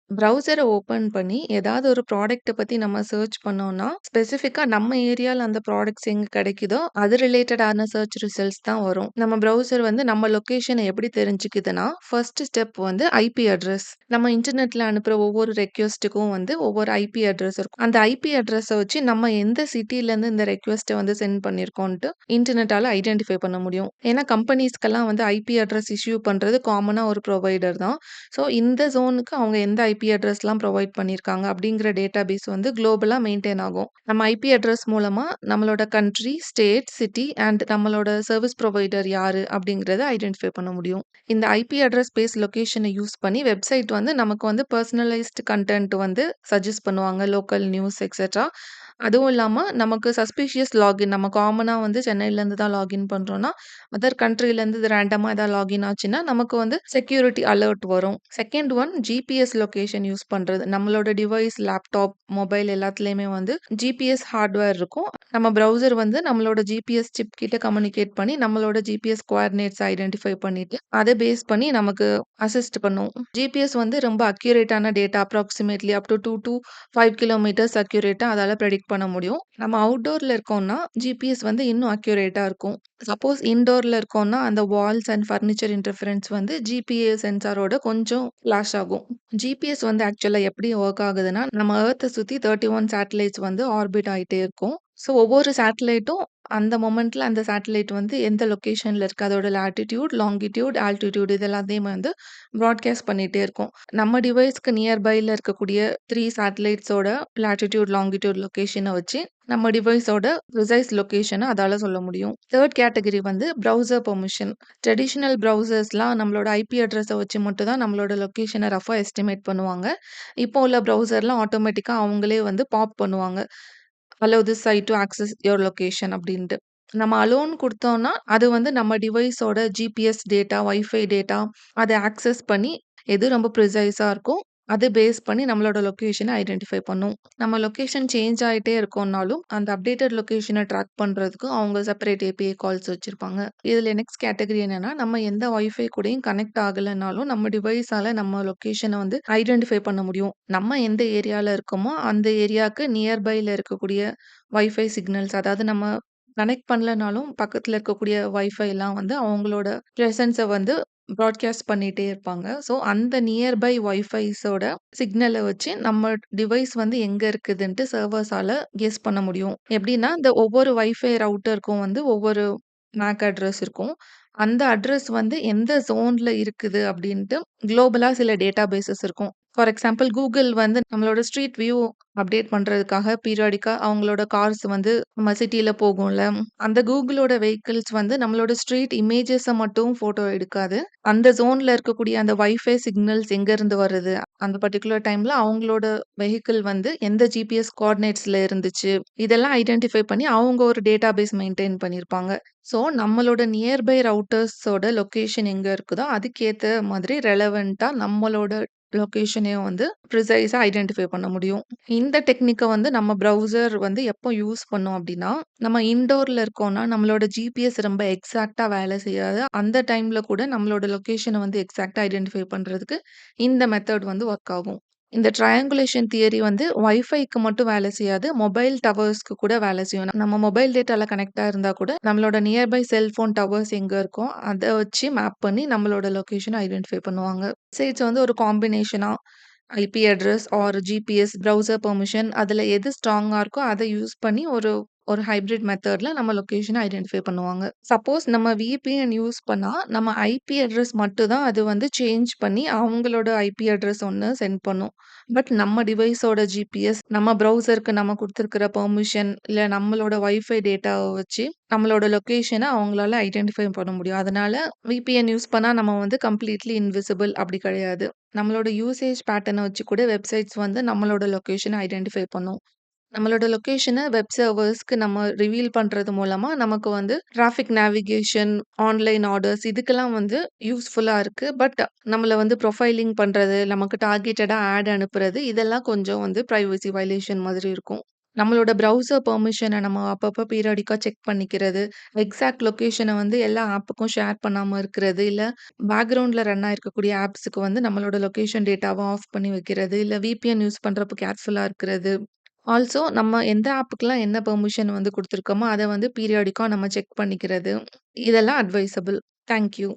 ப்ரௌசர open பண்ணி, ஏதாவது ஒரு ப்ராடக்ட்ட பத்தி நம்ம சர்ச் பண்ணோம்னா, ஸ்பெசிஃபிக்கா நம்ம ஏரியால அந்த ப்ராடக்ட்ஸ் எங்க கிடைக்குதோ, அது ரிலேட்டடான சர்ச் ரிசல்ட்ஸ் தான் வரும். நம்ம ப்ரௌசர் வந்து நம்ம லொகேஷன எப்படி தெரிஞ்சுக்குதுன்னா, ஃபர்ஸ்ட் ஸ்டெப் வந்து ஐபி அட்ரஸ். நம்ம இன்டர்நெட்ல அனுப்புற ஒவ்வொரு ரெக்வெஸ்ட்டுக்கும் வந்து ஒவ்வொரு ஐபி அட்ரஸ் இருக்கும். அந்த ஐபி அட்ரஸ வச்சு நம்ம எந்த சிட்டிலருந்து இந்த ரெக்வெஸ்ட்ட வந்து சென்ட் பண்ணியிருக்கோன்ட்டு இன்டர்நெட்டால ஐடென்டிஃபை பண்ண முடியும். ஏன்னா கம்பெனிஸ்க்கெல்லாம் வந்து ஐபி அட்ரஸ் இஷ்யூ பண்றது காமனா ஒரு ப்ரொவைடர் தான். ஸோ இந்த ஜோனுக்கு அவங்க எந்த ஐபி அட்ரஸ்லாம் ப்ரொவைட் பண்ணியிருக்காங்க அப்படிங்கிற டேட்டாபேஸ் வந்து குளோபலா மெயின்டெயின் ஆகும். நம்ம ஐபி அட்ரஸ் மூலமா நம்மளோட கண்ட்ரி, ஸ்டேட், சிட்டி அண்ட் நம்மளோட சர்விஸ் ப்ரொவைடர் யாரு அப்படிங்கிறத ஐடென்டிஃபை பண்ண முடியும். இந்த ஐபி அட்ரஸ் பேஸ் லொகேஷன யூஸ் பண்ணி வெப்சைட் வந்து நமக்கு வந்து பெர்சனலைஸ்ட் கன்டென்ட் வந்து சஜெஸ்ட் பண்ணுவாங்க. Local news etcetera. அதுவும் இல்லாம நமக்கு சஸ்பீஷியஸ் லாகின் நம்ம காமனா வந்து சென்னையிலேருந்து தான் லாகின் பண்றோம்னா, அதர் கண்ட்ரிலேருந்து இது ரேண்டமா ஏதாவது லாகின் ஆச்சுன்னா, நமக்கு வந்து செக்யூரிட்டி அலர்ட் வரும். Second one GPS location use பண்றது. நம்மளோட டிவைஸ், லேப்டாப், மொபைல் எல்லாத்துலயுமே வந்து ஜிபிஎஸ் ஹார்ட்வேர் இருக்கும். நம்ம ப்ரௌசர் வந்து நம்மளோட ஜிபிஎஸ் சிப் கிட்ட கம்யூனிகேட் பண்ணி, நம்மளோட ஜிபிஎஸ் கோஆர்டினேட்ஸ் ஐடென்டிஃபை பண்ணிட்டு, அத பேஸ் பண்ணி நமக்கு அசிஸ்ட் பண்ணும். ஜிபிஎஸ் வந்து ரொம்ப அக்யூரேட்டான டேட்டா அப்ராக்ஸிமேட்லி அப் டூ 2 டூ 5 கிலோமீட்டர்ஸ் அக்யூரேட்டா அதால பிரெடிக்ட் பண்ண முடியும். நம்ம அவுட்டோர்ல இருக்கோம்னா, ஜிபிஎஸ் வந்து இன்னும் அக்யூரேட்டா இருக்கும். சப்போஸ் இன்டோர்ல இருக்கோம்னா, அந்த வால்ஸ் அண்ட் ஃபர்னிச்சர் இன்டர்ஃபரன்ஸ் வந்து ஜிபிஎஸ் சென்சாரோட கொஞ்சம் ஃபிளாஷ் ஆகும். ஜிபிஎஸ் வந்து ஆக்சுவலா எப்படி வொர்க் ஆகுதுன்னா, நம்ம எர்த்த சுத்தி 31 சேட்டலைட்ஸ் வந்து ஆர்பிட் ஆயிட்டே இருக்கும். ஸோ ஒவ்வொரு சேட்டலைட்டும் அந்த மொமெண்ட்ல அந்த சேட்டலைட் வந்து எந்த லொகேஷன்ல இருக்கு, அதோட லாட்டிட்யூட், லாங்கிட்யூட், ஆல்டிட்யூட் இது எல்லாத்தையுமே வந்து ப்ராட்காஸ்ட் பண்ணிட்டே இருக்கும். நம்ம டிவைஸ்க்கு நியர்பைல இருக்கக்கூடிய 3 சேட்டலைட்ஸோட லாட்டிட்யூட், லாங்கிட்யூட் லொகேஷன வச்சு நம்ம டிவைஸோட ப்ரிசைஸ் லொகேஷன அதால சொல்ல முடியும். 3 கேட்டகரி வந்து ப்ரௌசர் பெர்மிஷன். ட்ரெடிஷனல் ப்ரௌசர்ஸ்லாம் நம்மளோட ஐபி அட்ரஸ வச்சு மட்டும் தான் நம்மளோட லொகேஷன ரஃப்பா எஸ்டிமேட் பண்ணுவாங்க. இப்போ உள்ள ப்ரௌசர்லாம் ஆட்டோமேட்டிக்கா அவங்களே வந்து பாப் பண்ணுவாங்க. Allow this site to access your location அப்படின்ட்டு. நம்ம அலோன்னு குடுத்தோம்னா, அது வந்து நம்ம டிவைஸோட ஜிபிஎஸ் டேட்டா, வைஃபை டேட்டா அத ஆக்சஸ் பண்ணி எது ரொம்ப ப்ரிசைஸா இருக்கோ, அத பேஸ் பண்ணி நம்மளோட லொகேஷன ஐடென்டிஃபை பண்ணும். நம்ம லொகேஷன் சேஞ்ச் ஆயிட்டே இருக்கோம்னாலும், அந்த அப்டேட்டட் லொகேஷன ட்ராக் பண்றதுக்கு அவங்க செப்பரேட் ஏபிஐ கால்ஸ் வச்சிருப்பாங்க. இதுல நெக்ஸ்ட் கேட்டகரி என்னன்னா, நம்ம எந்த வைஃபை கூடயும் கனெக்ட் ஆகலனாலும், நம்ம டிவைஸால நம்ம லொகேஷன வந்து ஐடென்டிஃபை பண்ண முடியும். நம்ம எந்த ஏரியால இருக்கோமோ, அந்த ஏரியாக்கு நியர்பைல இருக்கக்கூடிய வைஃபை சிக்னல்ஸ் அதாவது நம்ம கனெக்ட் பண்ணலனாலும், பக்கத்துல இருக்கக்கூடிய வைஃபைலாம் வந்து அவங்களோட பிரசன்ஸ வந்து ப்ராட்காஸ்ட் பண்ணிட்டே இருப்பாங்க. ஸோ, அந்த நியர்பை வைஃபைஸோட சிக்னல வச்சு நம்ம டிவைஸ் வந்து எங்க இருக்குதுன்ட்டு சர்வர்ஸால கெஸ் பண்ண முடியும். எப்படின்னா, இந்த ஒவ்வொரு வைஃபை ரவுட்டருக்கும் வந்து ஒவ்வொரு மேக் அட்ரஸ் இருக்கும். அந்த அட்ரஸ் வந்து எந்த ஜோன்ல இருக்குது அப்படின்ட்டு குளோபலா சில டேட்டாபேஸஸ் இருக்கும். ஃபார் எக்ஸாம்பிள் Google வந்து நம்மளோட ஸ்ட்ரீட் வியூ அப்டேட் பண்றதுக்காக பீரியாடிக்கா அவங்களோட கார்ஸ் வந்து நம்ம சிட்டில போகும்ல. அந்த Googleஓட வெஹிக்கிள்ஸ் வந்து நம்மளோட ஸ்ட்ரீட் இமேஜஸ மட்டும் ஃபோட்டோ எடுக்காது. அந்த ஜோன்ல இருக்கக்கூடிய அந்த வைஃபை சிக்னல்ஸ் எங்கேருந்து வருது, அந்த பர்ட்டிகுலர் டைம்ல அவங்களோட வெஹிக்கிள் வந்து எந்த ஜிபிஎஸ் கோஆர்டினேட்ஸ்ல இருந்துச்சு, இதெல்லாம் ஐடென்டிஃபை பண்ணி அவங்க ஒரு டேட்டாபேஸ் மெயின்டெயின் பண்ணியிருப்பாங்க. ஸோ, நம்மளோட நியர்பை ரவுட்டர்ஸோட லொகேஷன் எங்க இருக்குதோ, அதுக்கேத்த மாதிரி ரெலவென்ட்டா நம்மளோட லொகேஷனையும் வந்து ப்ரிசைஸா ஐடென்டிஃபை பண்ண முடியும். இந்த டெக்னிக்க வந்து நம்ம ப்ரௌசர் வந்து எப்போ யூஸ் பண்ணும் அப்டின்னா, நம்ம இன்டோர்ல இருக்கோம்னா, நம்மளோட ஜிபிஎஸ் ரொம்ப எக்ஸாக்ட்டா வேலை செய்யாது. அந்த டைம்ல கூட நம்மளோட லொகேஷன வந்து எக்ஸாக்ட்டா ஐடென்டிஃபை பண்றதுக்கு இந்த மெத்தட் வந்து ஒர்க் ஆகும். இந்த ட்ரையாங்குலேஷன் தியரி வந்து வைஃபைக்கு மட்டும் வேலை செய்யாது. மொபைல் டவர்ஸ்க்கு கூட வேலை செய்யும். நம்ம மொபைல் டேட்டால கனெக்ட்டா இருந்தா கூட, நம்மளோட நியர்பை செல்ஃபோன் டவர்ஸ் எங்க இருக்கோ, அத வச்சு மேப் பண்ணி நம்மளோட லொகேஷன ஐடென்டிஃபை பண்ணுவாங்க. மெசேஜ் வந்து ஒரு காம்பினேஷனா IP address or GPS, browser permission அதுல எது ஸ்ட்ராங்கா இருக்கோ, அத யூஸ் பண்ணி ஒரு ஒரு ஹைபிரிட் மெத்தட்ல நம்ம லொகேஷன ஐடென்டிஃபை பண்ணுவாங்க. சப்போஸ் நம்ம விபிஎன் யூஸ் பண்ணா, நம்ம ஐபி அட்ரஸ் மட்டும் தான் அது வந்து சேஞ்ச் பண்ணி அவங்களோட ஐபி அட்ரஸ் ஒண்ணு சென்ட் பண்ணும். பட் நம்ம டிவைஸோட ஜிபிஎஸ், நம்ம ப்ரௌசருக்கு நம்ம குடுத்திருக்கிற பெர்மிஷன், இல்ல நம்மளோட வைஃபை டேட்டாவ வச்சு நம்மளோட லொகேஷன அவங்களால ஐடென்டிஃபை பண்ண முடியும். அதனால விபிஎன் யூஸ் பண்ணா நம்ம வந்து கம்ப்ளீட்லி இன்விசிபிள் அப்படி கிடையாது. நம்மளோட யூசேஜ் பேட்டர்ன வச்சு கூட வெப்சைட்ஸ் வந்து நம்மளோட லொகேஷன ஐடென்டிஃபை பண்ணும். நம்மளோட லொகேஷன வெப் சர்வர்ஸ்க்கு நம்ம ரிவீல் பண்றது மூலமா நமக்கு வந்து டிராஃபிக் நேவிகேஷன், ஆன்லைன் ஆர்டர்ஸ் இதுக்கெல்லாம் வந்து யூஸ்ஃபுல்லா இருக்கு. பட் நம்மள வந்து ப்ரொஃபைலிங் பண்றது, நமக்கு டார்கெட்டடா ஆட் அனுப்புறது இதெல்லாம் கொஞ்சம் வந்து பிரைவசி வயலேஷன் மாதிரி இருக்கும். நம்மளோட ப்ரௌசர் பெர்மிஷன நம்ம அப்பப்ப பீரியாடிக்கா செக் பண்ணிக்கிறது. எக்ஸாக்ட் லொகேஷன வந்து எல்லா ஆப்புக்கும் ஷேர் பண்ணாம இருக்கிறது. இல்ல பேக்கிரவுண்ட்ல ரன் ஆயிருக்கக்கூடிய ஆப்ஸ்க்கு வந்து நம்மளோட லொகேஷன் டேட்டாவ ஆஃப் பண்ணி வைக்கிறது. இல்ல விபிஎன் யூஸ் பண்றப்போ கேர்ஃபுல்லா இருக்கிறது. ஆல்சோ நம்ம எந்த ஆப்புக்குலாம் என்ன பெர்மிஷன் வந்து குடுத்துருக்கோமோ, அத வந்து பீரியாடிக்கா நம்ம செக் பண்ணிக்கிறது. இதெல்லாம் அட்வைசபிள். Thank you.